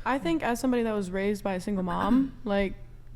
I think as somebody that was raised by a single mom, like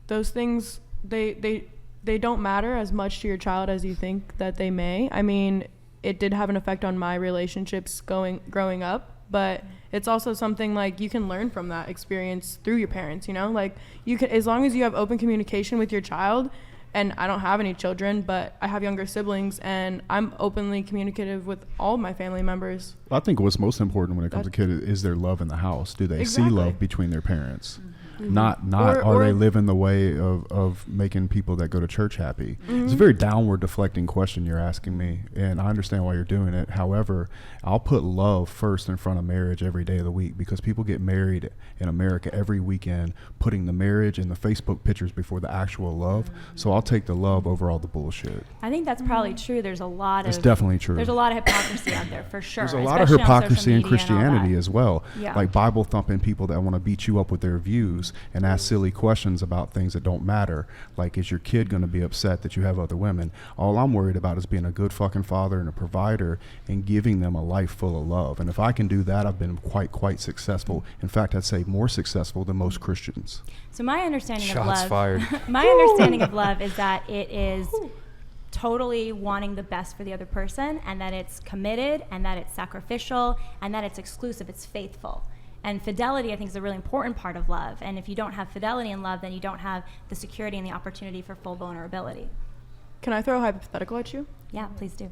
those things, they don't matter as much to your child as you think that they may. I mean, it did have an effect on my relationships growing up, but it's also something like you can learn from that experience through your parents, you know? Like you can, as long as you have open communication with your child, and I don't have any children, but I have younger siblings, and I'm openly communicative with all of my family members. I think what's most important when it comes to kids is their love in the house. Do they see love between their parents? Mm-hmm. Not are they living the way of making people that go to church happy? Mm-hmm. It's a very downward deflecting question you're asking me, and I understand why you're doing it. However, I'll put love first in front of marriage every day of the week, because people get married in America every weekend, putting the marriage and the Facebook pictures before the actual love. Mm-hmm. So I'll take the love over all the bullshit. I think that's probably true. There's a lot of... It's definitely true. There's a lot of hypocrisy out there, for sure. There's a lot of hypocrisy in Christianity as as well. Yeah. Like Bible thumping people that want to beat you up with their views and ask silly questions about things that don't matter. Like, is your kid going to be upset that you have other women? All I'm worried about is being a good fucking father and a provider and giving them a life full of love. And if I can do that, I've been quite successful. In fact, I'd say more successful than most Christians. So my understanding of Shots love... fired. My understanding of love is that it is totally wanting the best for the other person, and that it's committed, and that it's sacrificial, and that it's exclusive, it's faithful. And fidelity, I think, is a really important part of love. And if you don't have fidelity in love, then you don't have the security and the opportunity for full vulnerability. Can I throw a hypothetical at you? Yeah, please do.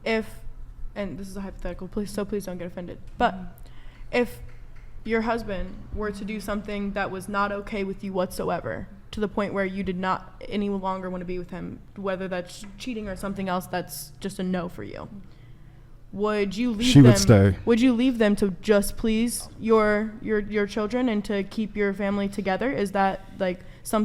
And this is a hypothetical, please don't get offended, but if your husband were to do something that was not okay with you whatsoever, to the point where you did not any longer want to be with him, whether that's cheating or something else that's just a no for you, would you leave them? Would stay. Would you leave them to just please your children and to keep your family together? Is that like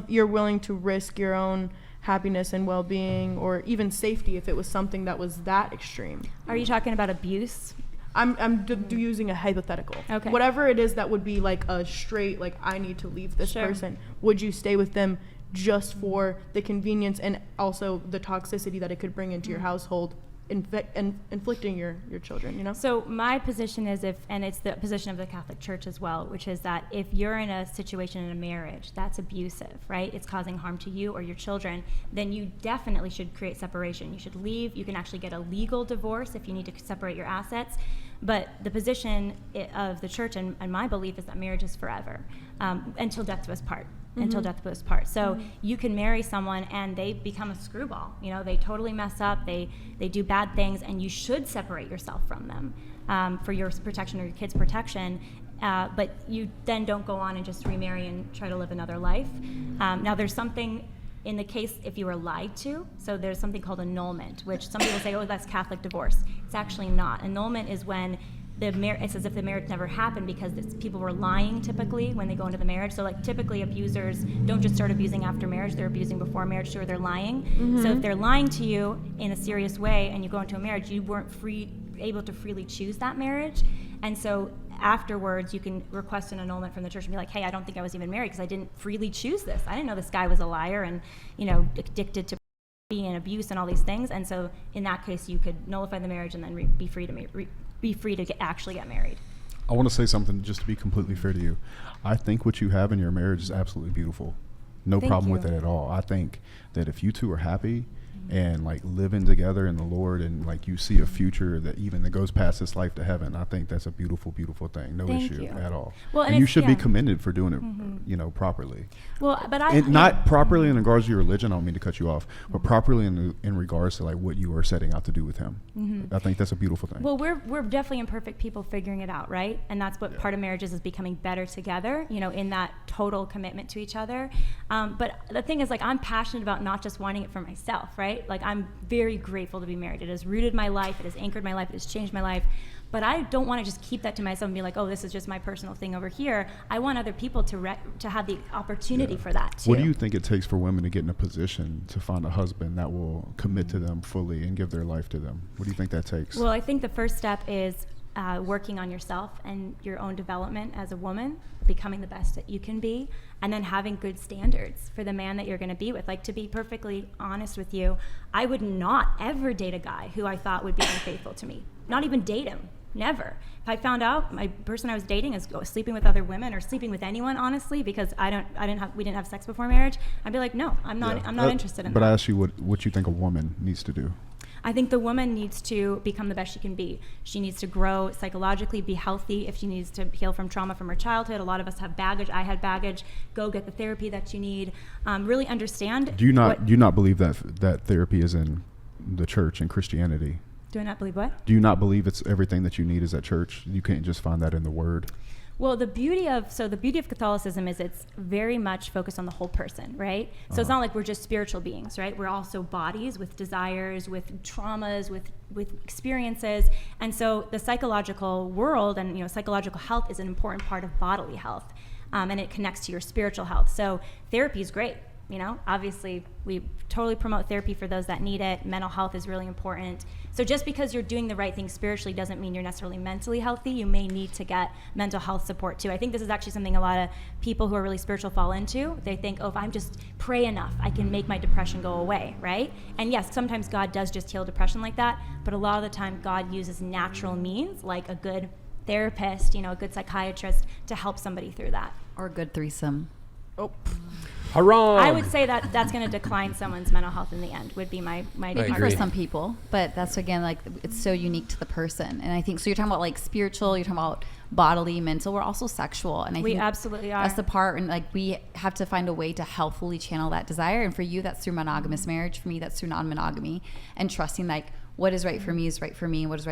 you're willing to risk your own happiness and well-being, or even safety, if it was something that was that extreme? Are you talking about abuse? I'm using a hypothetical. Okay. Whatever it is that would be like a straight, like, I need to leave this person. Would you stay with them just for the convenience and also the toxicity that it could bring into your household, inflicting your children, you know? So my position is, and it's the position of the Catholic Church as well, which is that if you're in a situation in a marriage that's abusive, right, it's causing harm to you or your children, then you definitely should create separation. You should leave. You can actually get a legal divorce if you need to separate your assets. But the position of the church and my belief is that marriage is forever, until death do us part. Until death do us part. So you can marry someone and they become a screwball. You know, they totally mess up. They do bad things, and you should separate yourself from them for your protection or your kids' protection. But you then don't go on and just remarry and try to live another life. Now, there's something in the case if you were lied to. So there's something called annulment, which some people say, oh, that's Catholic divorce. It's actually not. Annulment is when it's as if the marriage never happened, because people were lying typically when they go into the marriage. So like typically abusers don't just start abusing after marriage, they're abusing before marriage too, or they're lying. So if they're lying to you in a serious way and you go into a marriage, you weren't able to freely choose that marriage. And so afterwards you can request an annulment from the church and be like, hey, I don't think I was even married because I didn't freely choose this. I didn't know this guy was a liar and, you know, addicted to being in abuse and all these things. And so in that case you could nullify the marriage and then be free to actually get married. I want to say something just to be completely fair to you. I think what you have in your marriage is absolutely beautiful. No problem with it at all. I think that if you two are happy and like living together in the Lord, and like you see a future that goes past this life to heaven, I think that's a beautiful thing. No issue at all. Well, and you should be commended for doing it properly. Well, but not properly in regards to your religion, I don't mean to cut you off, but properly in regards to like what you are setting out to do with him. I think that's a beautiful thing. Well, we're definitely imperfect people figuring it out, right? And that's what part of marriage is becoming better together, you know, in that total commitment to each other. But the thing is, like, I'm passionate about not just wanting it for myself, right? Like, I'm very grateful to be married. It has rooted my life, it has anchored my life, it has changed my life. But I don't want to just keep that to myself and be like, oh, this is just my personal thing over here. I want other people to have the opportunity for that too. What do you think it takes for women to get in a position to find a husband that will commit to them fully and give their life to them? What do you think that takes? Well, I think the first step is working on yourself and your own development as a woman, becoming the best that you can be, and then having good standards for the man that you're going to be with. Like, to be perfectly honest with you, I would not ever date a guy who I thought would be unfaithful to me. Not even date him. Never. If I found out my person I was dating is sleeping with other women or sleeping with anyone, honestly, because we didn't have sex before marriage, I'd be like, no, I'm not interested in that. But I ask you what you think a woman needs to do. I think the woman needs to become the best she can be. She needs to grow psychologically, be healthy. If she needs to heal from trauma from her childhood, a lot of us have baggage. I had baggage. Go get the therapy that you need. Really understand. Do you not believe that therapy is in the church and Christianity? Do I not believe what? Do you not believe it's everything that you need is at church? You can't just find that in the Word. Well, the beauty of Catholicism is it's very much focused on the whole person, right? So it's not like we're just spiritual beings, right? We're also bodies with desires, with traumas, with experiences. And so the psychological world and psychological health is an important part of bodily health. And it connects to your spiritual health. So therapy is great. Obviously we totally promote therapy for those that need it. Mental health is really important. So just because you're doing the right thing spiritually doesn't mean you're necessarily mentally healthy. You may need to get mental health support too. I think this is actually something a lot of people who are really spiritual fall into. They think, if I just pray enough, I can make my depression go away, right? And yes, sometimes God does just heal depression like that, but a lot of the time God uses natural means like a good therapist, a good psychiatrist to help somebody through that. Or a good threesome. Oh. Haram. I would say that's going to decline someone's mental health in the end, would be my for some people, but that's again like it's so unique to the person. And I think so. You're talking about like spiritual, you're talking about bodily, mental. We're also sexual, and I we think absolutely are. That's the part, and like we have to find a way to healthfully channel that desire. And for you, that's through monogamous marriage. For me, that's through non-monogamy, and trusting like what is right for me is right for me, and what is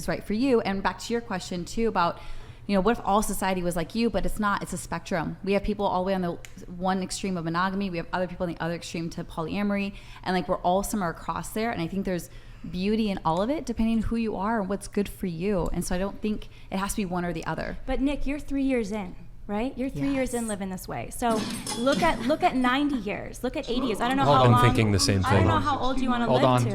right for you. And back to your question too about, what if all society was like you? But it's not. It's a spectrum. We have people all the way on the one extreme of monogamy. We have other people on the other extreme to polyamory. And like we're all somewhere across there. And I think there's beauty in all of it, depending on who you are and what's good for you. And so I don't think it has to be one or the other. But Nick, you're 3 years in, right? You're 3 years in living this way. So look at 90 years. Look at 80 years. I don't know how long. I'm thinking the same thing. I don't know how old you want to live to.